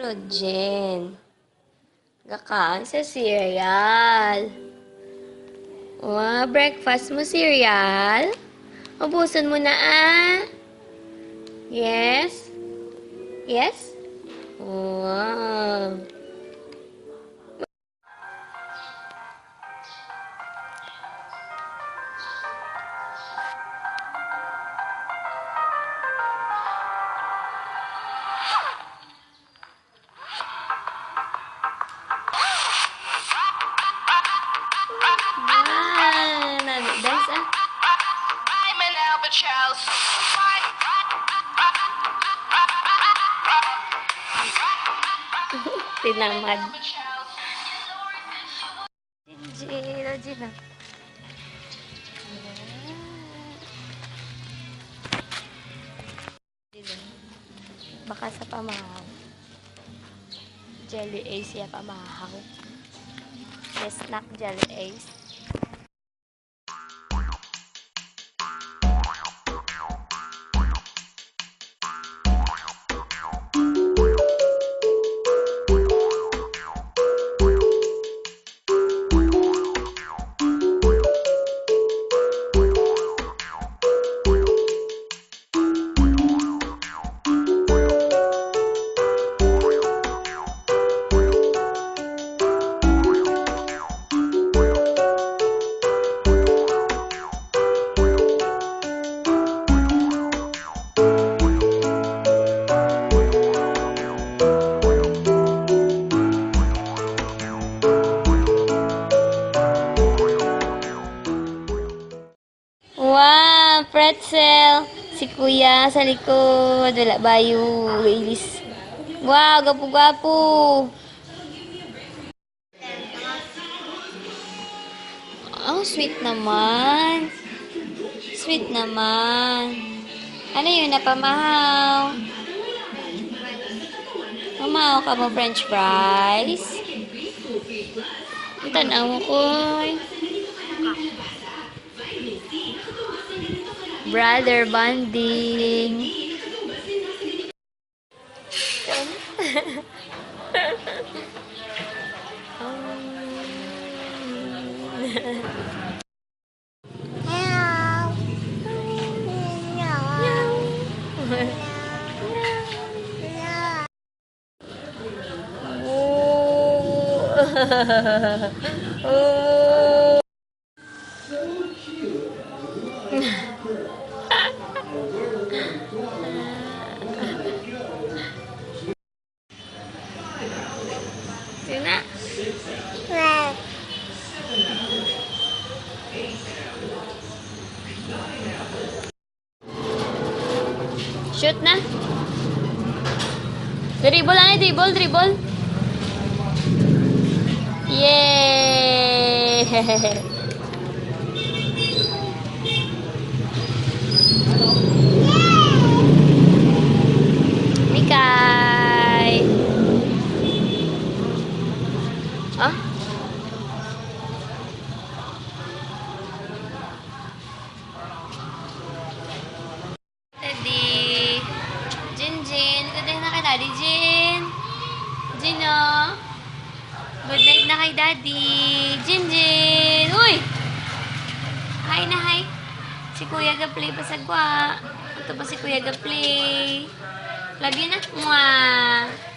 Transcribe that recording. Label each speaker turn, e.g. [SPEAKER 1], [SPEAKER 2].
[SPEAKER 1] sulod, Jen. Gakaon sa cereal. Wow, breakfast mo cereal? Ubusin mo na Yes? Yes? Wow. Dance
[SPEAKER 2] I'm an Albert Charles.
[SPEAKER 1] Tinamad. Gina. Baka sa pamahaw. Jelly Ace ya pamahaw. The snack Jelly Ace. Wow, pretzel. Si kuya sa likod. Wala bayo. Ilis. Wow, gapu-gapu. Oh, sweet naman. Sweet naman. Ano yun, napamahaw? Mamahaw ka mo french fries? Ang tanaw mo ko. Brother bonding. Oh. Sina? Shoot na. Dribble lang dribble. Yay! Mikay! Ah? Daddy! Jin! Good night na kay Daddy, Jin! Jin, good night na kay Daddy! Jin! Uy! Hi na, hi! Si Kuya ga-play pa sa gwa. Ito pa si Kuya ga-play. Love you na. Mwah!